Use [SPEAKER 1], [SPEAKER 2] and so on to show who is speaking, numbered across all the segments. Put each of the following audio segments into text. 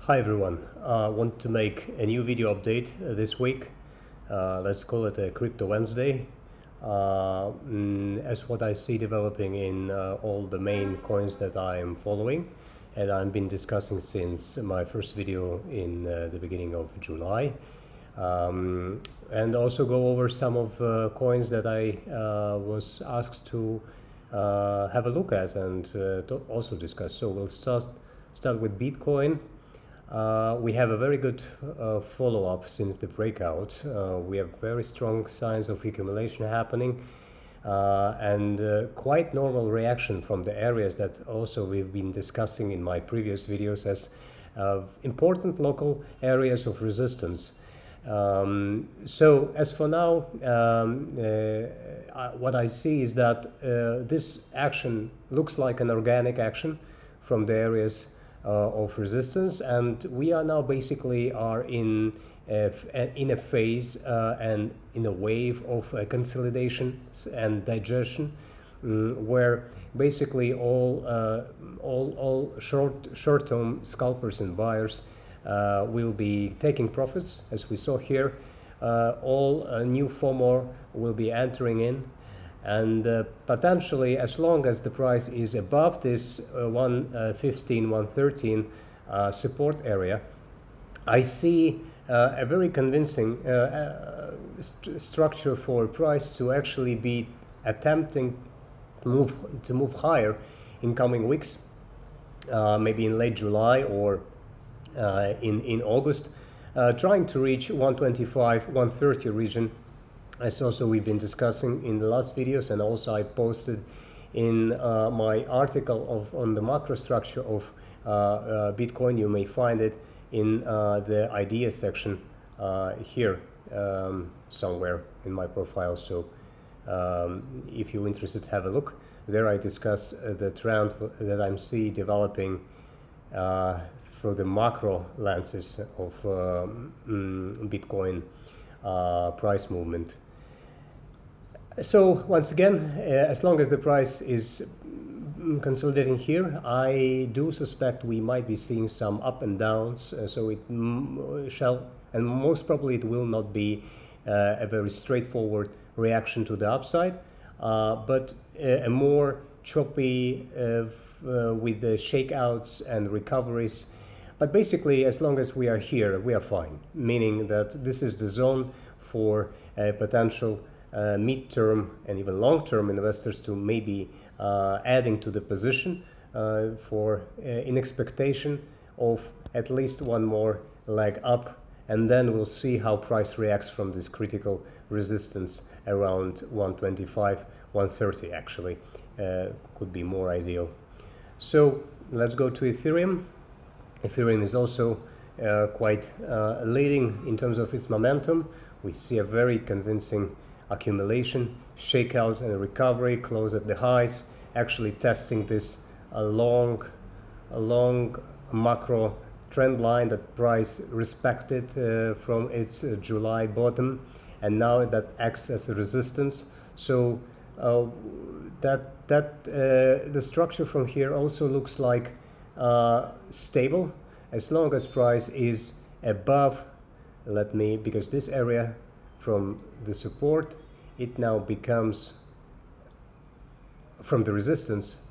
[SPEAKER 1] Hi everyone, want to make a new video update this week. Let's call it a Crypto Wednesday. As what I see developing in all the main coins that I am following, and I've been discussing since my first video in the beginning of July. And also go over some of coins that I was asked to have a look at and to also discuss. So we'll start with Bitcoin. We have a very good follow-up since the breakout. We have very strong signs of accumulation happening and quite normal reaction from the areas that also we've been discussing in my previous videos as important local areas of resistance. So as for now, what I see is that this action looks like an organic action from the areas of resistance, and we are now basically in a phase and in a wave of consolidation and digestion, where basically all short-term scalpers and buyers will be taking profits, as we saw here. All new FOMO will be entering in, and potentially, as long as the price is above this 115, 113 support area, I see a very convincing structure for price to actually be attempting to move higher in coming weeks, maybe in late July or in August, trying to reach 125, 130 region, as also we've been discussing in the last videos, and also I posted in my article on the macro structure of Bitcoin. You may find it in the idea section here somewhere in my profile. So if you're interested, have a look. There I discuss the trend that I'm seeing developing through the macro lenses of Bitcoin price movement. So once again, as long as the price is consolidating here, I do suspect we might be seeing some up and downs. So it shall, and most probably it will not be a very straightforward reaction to the upside, but a more choppy with the shakeouts and recoveries. But basically, as long as we are here, we are fine, meaning that this is the zone for potential mid-term and even long-term investors to maybe adding to the position in expectation of at least one more leg up, and then we'll see how price reacts from this critical resistance around 125, 130 actually could be more ideal. So let's go to Ethereum. Ethereum is also quite leading in terms of its momentum. We see a very convincing accumulation, shakeout and recovery, close at the highs, actually testing this long macro trend line that price respected from its July bottom, and now that acts as a resistance. So the structure from here also looks like stable, as long as price is above, because this area from the support, it now becomes, from the resistance,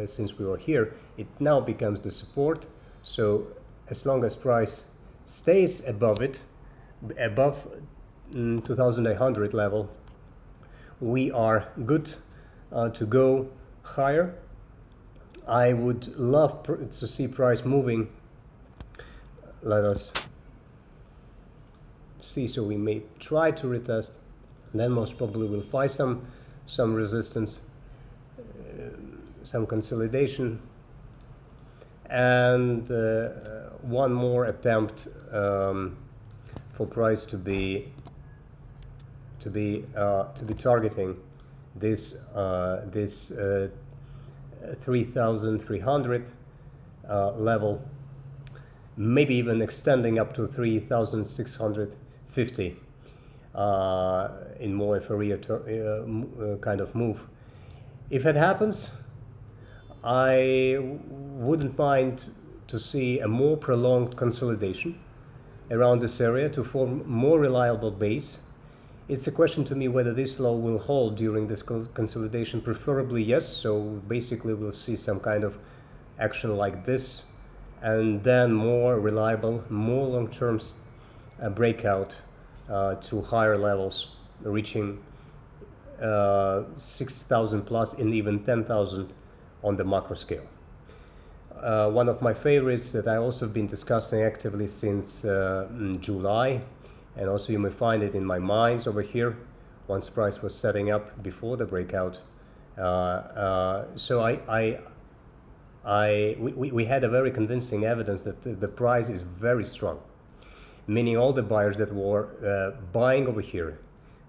[SPEAKER 1] since we were here, it now becomes the support. So as long as price stays above it, above 2800 level, we are good to go higher. I would love to see price moving. Let us see. So we may try to retest, then most probably we'll find some resistance, some consolidation, and one more attempt for price to be targeting this 3,300 level, maybe even extending up to 3,650 in more of a kind of move. If it happens, I wouldn't mind to see a more prolonged consolidation around this area to form more reliable base. It's a question to me whether this low will hold during this consolidation. Preferably yes, so basically we'll see some kind of action like this, and then more reliable, more long-term breakout to higher levels, reaching 6,000 plus and even 10,000 on the macro scale. One of my favorites that I also have been discussing actively since July, and also you may find it in my mines over here once price was setting up before the breakout. So we had a very convincing evidence that the price is very strong, meaning all the buyers that were buying over here,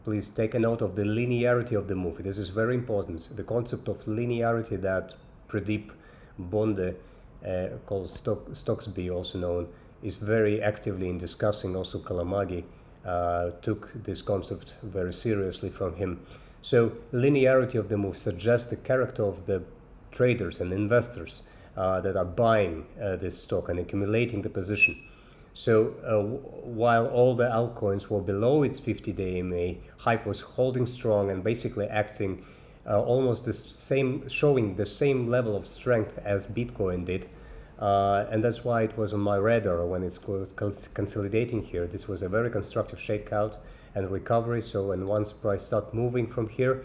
[SPEAKER 1] please take a note of the linearity of the move. This is very important. The concept of linearity that Pradeep Bonde, called Stocksby, also known, is very actively in discussing. Also Kalamagi took this concept very seriously from him. So linearity of the move suggests the character of the traders and investors that are buying this stock and accumulating the position. So while all the altcoins were below its 50-day EMA, HYPE was holding strong and basically acting almost the same, showing the same level of strength as Bitcoin did. And that's why it was on my radar when it's consolidating here. This was a very constructive shakeout and recovery. So when once price start moving from here,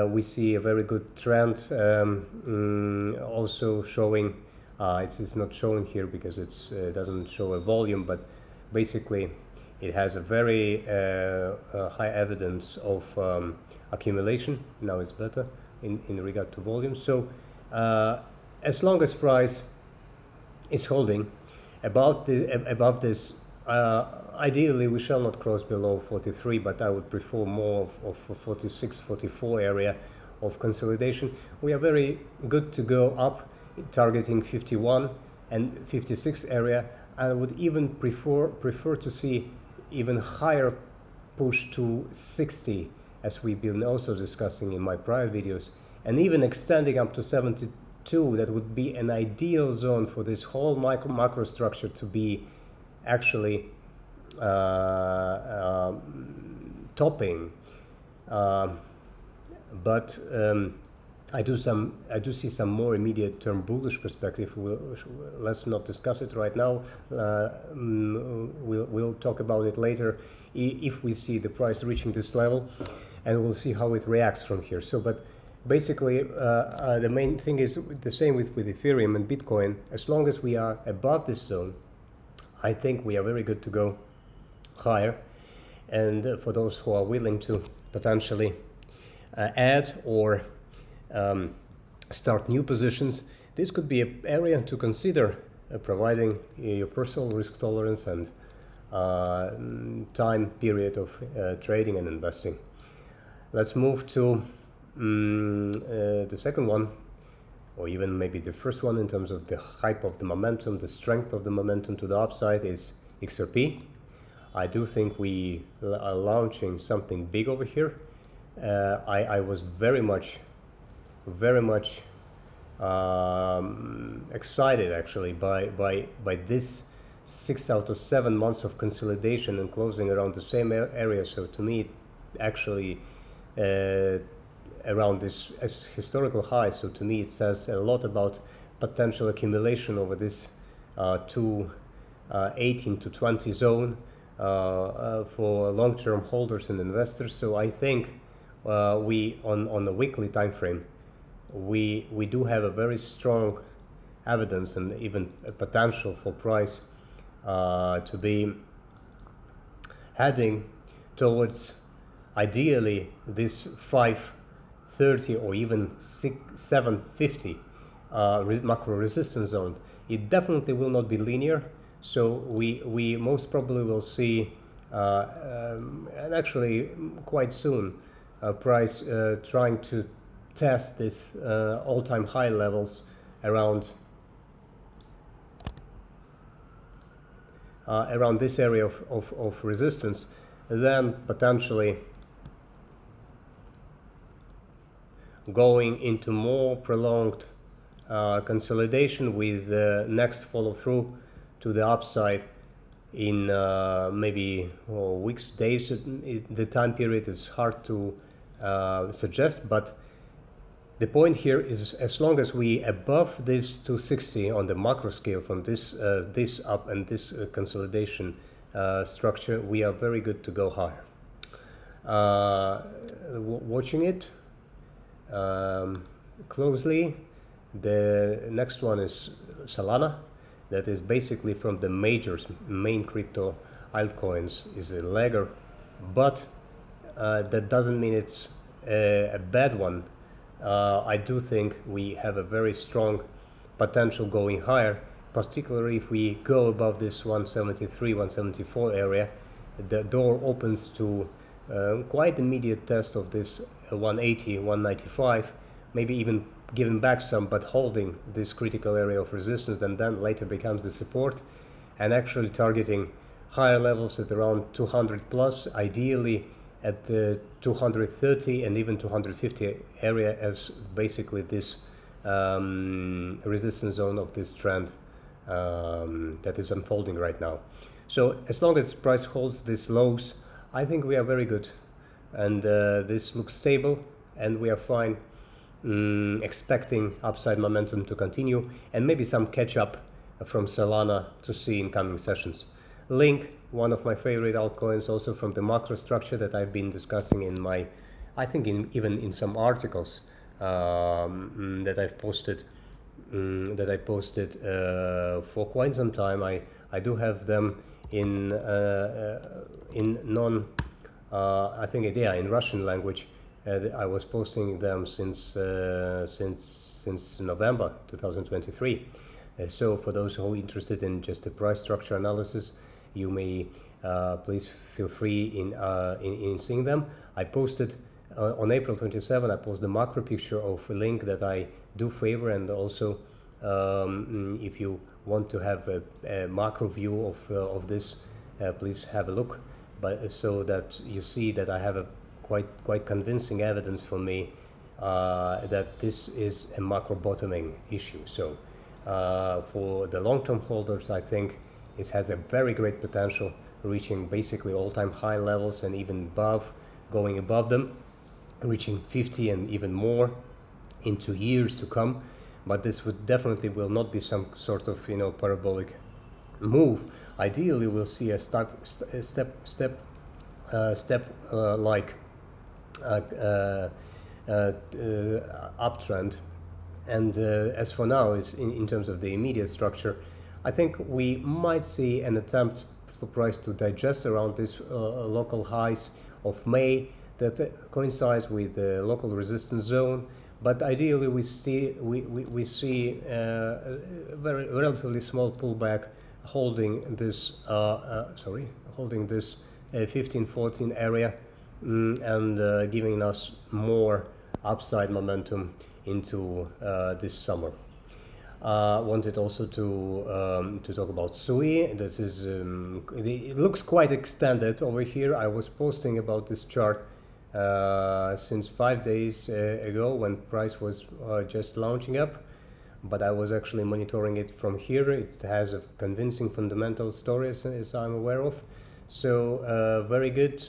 [SPEAKER 1] we see a very good trend, also showing, it's not shown here because it doesn't show a volume, but basically it has a very high evidence of accumulation. Now it's better in regard to volume. So as long as price is holding above this, ideally we shall not cross below 43, but I would prefer more of 46, 44 area of consolidation. We are very good to go up, targeting 51 and 56 area. I would even prefer to see even higher push to 60, as we've been also discussing in my prior videos, and even extending up to 72. That would be an ideal zone for this whole macro structure to be actually topping. But I do see some more immediate term bullish perspective. Let's not discuss it right now. We'll talk about it later if we see the price reaching this level, and we'll see how it reacts from here. So, but basically, the main thing is the same with Ethereum and Bitcoin. As long as we are above this zone, I think we are very good to go higher. And for those who are willing to potentially add or start new positions, this could be an area to consider, providing your personal risk tolerance and time period of trading and investing. Let's move to the second one, or even maybe the first one in terms of the hype of the momentum, the strength of the momentum to the upside is XRP. I do think we are launching something big over here. I was very much excited actually by this 6 out of 7 months of consolidation and closing around the same area. So to me, actually around this historical high. So to me, it says a lot about potential accumulation over this 18 to 20 zone for long-term holders and investors. So I think we on the weekly time frame, we do have a very strong evidence and even a potential for price to be heading towards ideally this 530 or even 750 macro resistance zone. It definitely will not be linear, so we most probably will see and actually quite soon price trying to test this all-time high levels around this area of resistance, then potentially going into more prolonged consolidation with next follow through to the upside in maybe weeks, days. The time period is hard to suggest, but the point here is as long as we above this 260 on the macro scale from this this up and this consolidation structure, we are very good to go higher. Watching it closely. The next one is Solana. That is basically from the majors, main crypto altcoins, is a lagger, but that doesn't mean it's a bad one. I do think we have a very strong potential going higher, particularly if we go above this 173, 174 area. The door opens to quite immediate test of this 180, 195, maybe even giving back some, but holding this critical area of resistance, and then later becomes the support, and actually targeting higher levels at around 200 plus, ideally at 230 and even 250 area as basically this resistance zone of this trend that is unfolding right now. So as long as price holds these lows, I think we are very good, and this looks stable, and we are fine. Expecting upside momentum to continue, and maybe some catch up from Solana to see in coming sessions. Link, one of my favorite altcoins, also from the macro structure that I've been discussing in my, I think even in some articles that I've posted, for quite some time. I do have them in non, I think in Russian language. I was posting them since November 2023. So for those who are interested in just the price structure analysis, you may please feel free in seeing them. I posted on April 27. I posted the macro picture of a link that I do favor, and also if you want to have a macro view of this, please have a look. But so that you see that I have a quite convincing evidence for me that this is a macro bottoming issue. So for the long-term holders, I think it has a very great potential, reaching basically all-time high levels and even above, going above them, reaching 50 and even more into years to come. But this would definitely will not be some sort of parabolic move. Ideally, we'll see a step like uptrend, and as for now, is in terms of the immediate structure, I think we might see an attempt for price to digest around this local highs of May that coincides with the local resistance zone. But ideally, we see a very relatively small pullback, holding this 15-14 area. And giving us more upside momentum into this summer. Wanted also to talk about SUI. This is it looks quite extended over here. I was posting about this chart since 5 days ago when price was just launching up, but I was actually monitoring it from here. It has a convincing fundamental story as I'm aware of. So very good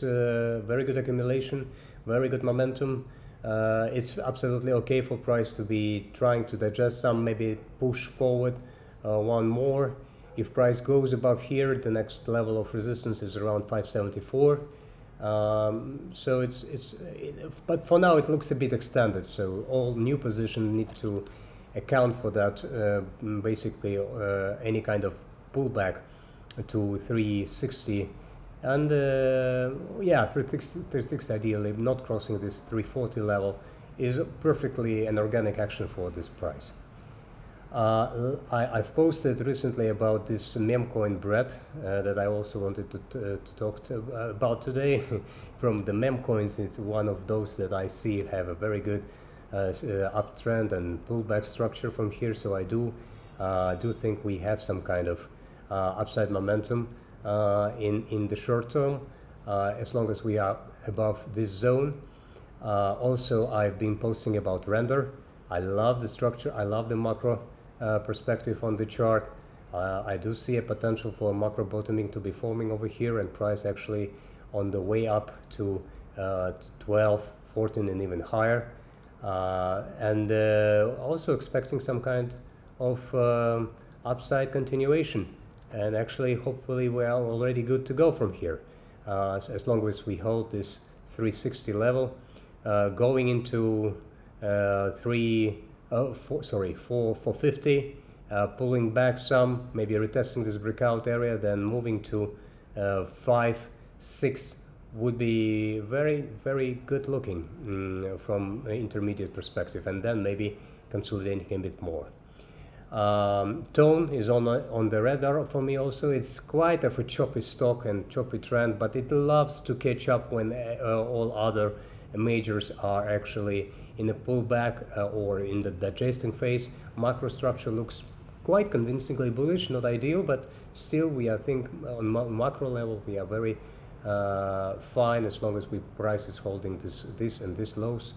[SPEAKER 1] accumulation, very good momentum. It's absolutely okay for price to be trying to digest some, maybe push forward one more. If price goes above here, the next level of resistance is around 574. So but for now it looks a bit extended. So all new positions need to account for that. Basically, any kind of pullback to 360. And 360 ideally, not crossing this 340 level, is perfectly an organic action for this price. I've posted recently about this meme coin bread that I also wanted to talk about today. From the meme coins, it's one of those that I see have a very good uptrend and pullback structure from here. So I do think we have some kind of upside momentum in the short term, as long as we are above this zone. Also, I've been posting about Render. I love the structure. I love the macro perspective on the chart. I do see a potential for macro bottoming to be forming over here, and price actually on the way up to 12, 14, and even higher. And also expecting some kind of upside continuation. And actually, hopefully, we are already good to go from here. As long as we hold this 360 level, going into 450, pulling back some, maybe retesting this breakout area, then moving to 5, 6 would be very, very good looking from an intermediate perspective, and then maybe consolidating a bit more. Tone is on the radar for me also. It's quite of a choppy stock and choppy trend, but it loves to catch up when all other majors are actually in a pullback or in the digesting phase. Macro structure looks quite convincingly bullish, not ideal, but still we, I think, on macro level we are very fine as long as we price is holding this lows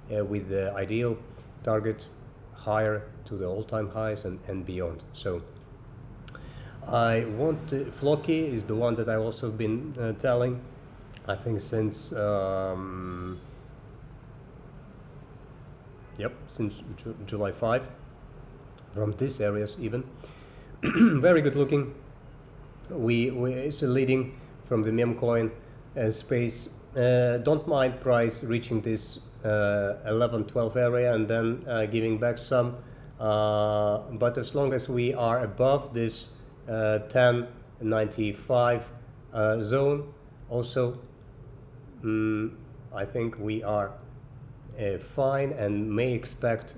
[SPEAKER 1] with the ideal target higher to the all-time highs and beyond. So I want Floki is the one that I've also been telling, I think since since July 5, from these areas even. Very good looking. It's a leading from the meme coin space. Don't mind price reaching this 11-12 area and then giving back some, but as long as we are above this 10.95 zone also, I think we are fine and may expect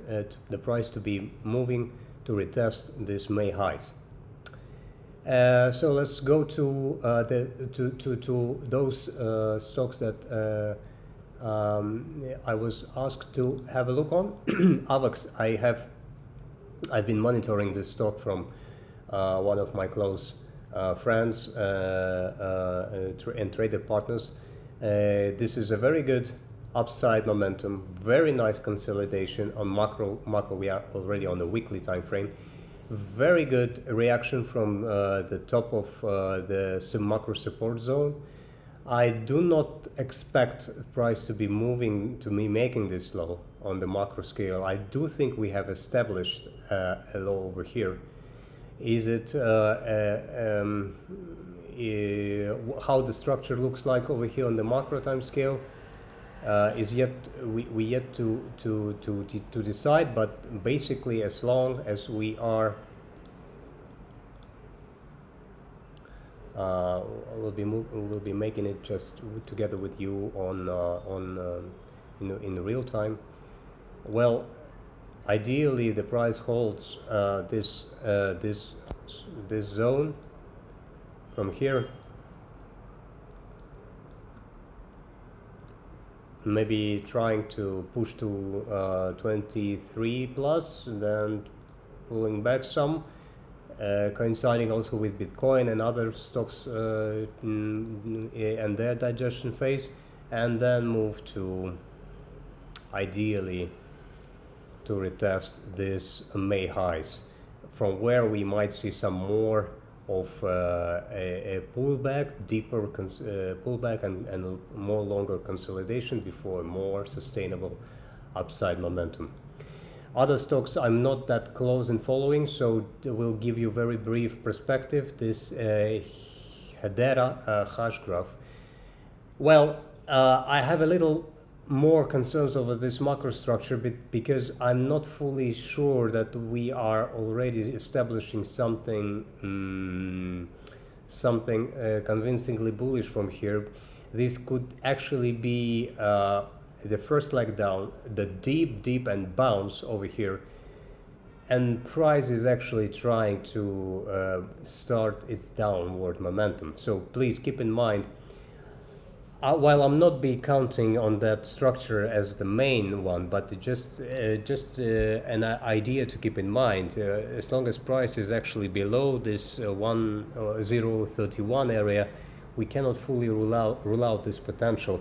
[SPEAKER 1] the price to be moving to retest this May highs. So let's go to those stocks that I was asked to have a look on. AVAX, I've been monitoring this stock from one of my close friends and trader partners. This is a very good upside momentum, very nice consolidation on macro. We are already on the weekly time frame. Very good reaction from the top of the macro support zone. I do not expect price to be moving to me making this low on the macro scale. I do think we have established a low over here. Is it how the structure looks like over here on the macro time scale? Is yet we yet to decide, but basically as long as we are we'll be making it just together with you on in real time. Well, ideally the price holds this zone from here. Maybe trying to push to 23 plus, and then pulling back some, coinciding also with Bitcoin and other stocks and their digestion phase, and then move to ideally to retest this May highs, from where we might see some more of a pullback, deeper pullback and more longer consolidation before more sustainable upside momentum. Other stocks I'm not that close in following, so we'll give you very brief perspective. This Hedera hash graph. Well, I have a little more concerns over this macro structure because I'm not fully sure that we are already establishing something convincingly bullish from here. This could actually be the first leg down, the deep and bounce over here, and price is actually trying to start its downward momentum. So please keep in mind, while I'm not be counting on that structure as the main one, but just an idea to keep in mind, as long as price is actually below this 1031 area, we cannot fully rule out this potential.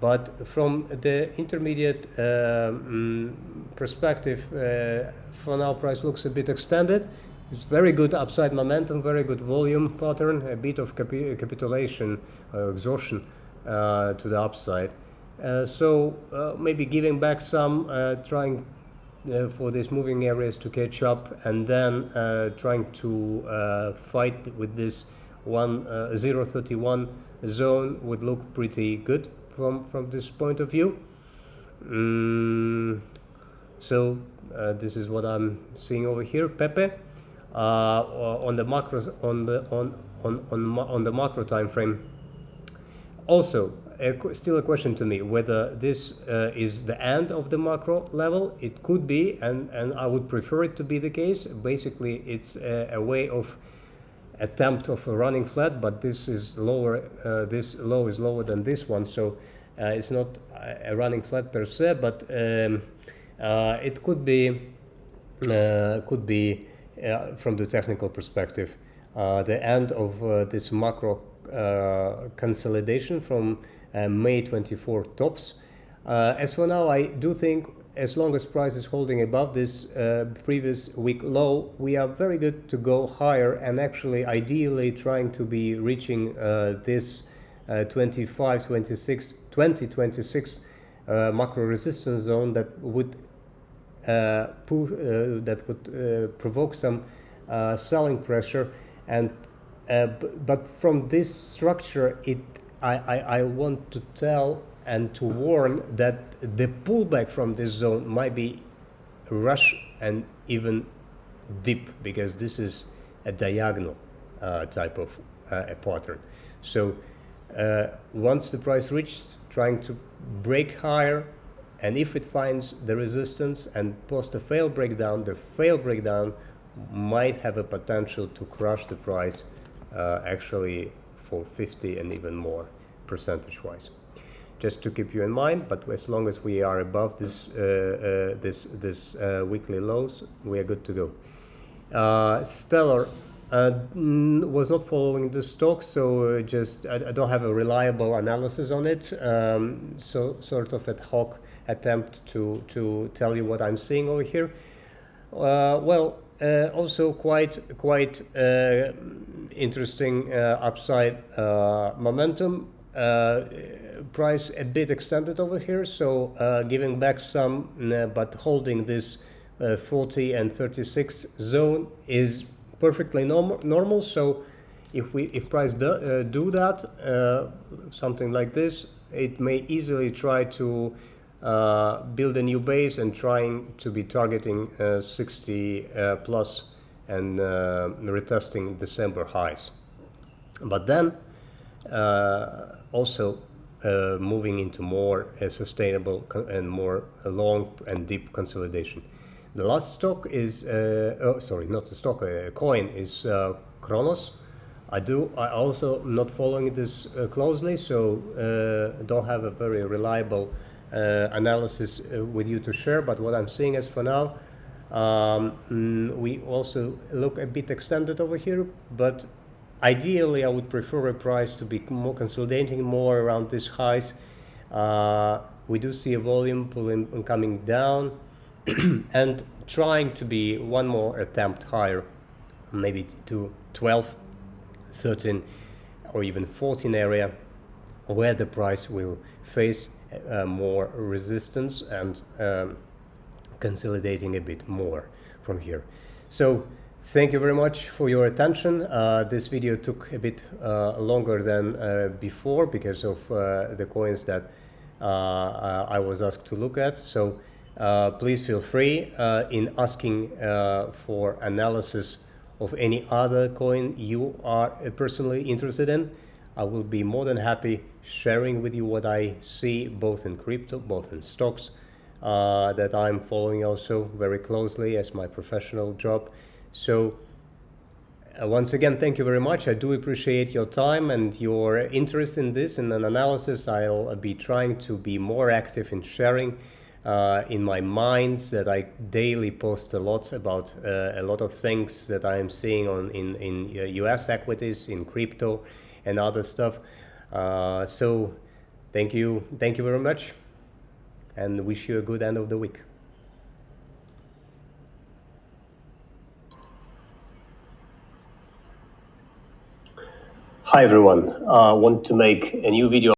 [SPEAKER 1] But from the intermediate perspective, for now price looks a bit extended. It's very good upside momentum, very good volume pattern, a bit of capitulation, exhaustion to the upside. So maybe giving back some, trying for these moving areas to catch up, and then trying to fight with this 0.31 zone would look pretty good from this point of view. So this is what I'm seeing over here. Pepe on the macro on the macro time frame. Also, still a question to me whether this is the end of the macro level. It could be, and I would prefer it to be the case. Basically, it's a way of attempt of a running flat, but this is lower. This low is lower than this one, so it's not a running flat per se, but it could be from the technical perspective the end of this macro consolidation from May 24 tops. As for now, I do think as long as price is holding above this previous week low, we are very good to go higher, and actually ideally trying to be reaching this 2026 macro resistance zone that would provoke some selling pressure. And but from this structure, I want to tell and to warn that the pullback from this zone might be rush and even deep, because this is a diagonal type of a pattern. So once the price reaches, trying to break higher, and if it finds the resistance and post a failed breakdown, the failed breakdown might have a potential to crush the price actually for 50 and even more percentage wise. Just to keep you in mind, but as long as we are above this weekly lows, we are good to go. Stellar was not following the stock, so just I don't have a reliable analysis on it. So sort of ad hoc attempt to tell you what I'm seeing over here. Also quite interesting upside momentum. Price a bit extended over here, so giving back some, but holding this 40 and 36 zone is perfectly normal. So if price do that, something like this, it may easily try to build a new base and trying to be targeting 60 plus and retesting December highs, but then also moving into more sustainable and more long and deep consolidation. The last stock is not the stock, a coin is Kronos. I also not following this closely, so don't have a very reliable analysis with you to share, but what I'm seeing is for now, we also look a bit extended over here, but ideally I would prefer a price to be more consolidating more around these highs. We do see a volume pulling and coming down and trying to be one more attempt higher, maybe to 12, 13 or even 14 area, where the price will face more resistance and consolidating a bit more from here. So thank you very much for your attention. This video took a bit longer than before because of the coins that I was asked to look at. So please feel free in asking for analysis of any other coin you are personally interested in. I will be more than happy sharing with you what I see both in crypto, both in stocks that I'm following also very closely as my professional job. So once again, thank you very much. I do appreciate your time and your interest in this and an analysis. I'll be trying to be more active in sharing in my minds that I daily post a lot about a lot of things that I am seeing in US equities, in crypto and other stuff. So Thank you very much, and wish you a good end of the week. Hi everyone, I want to make a new video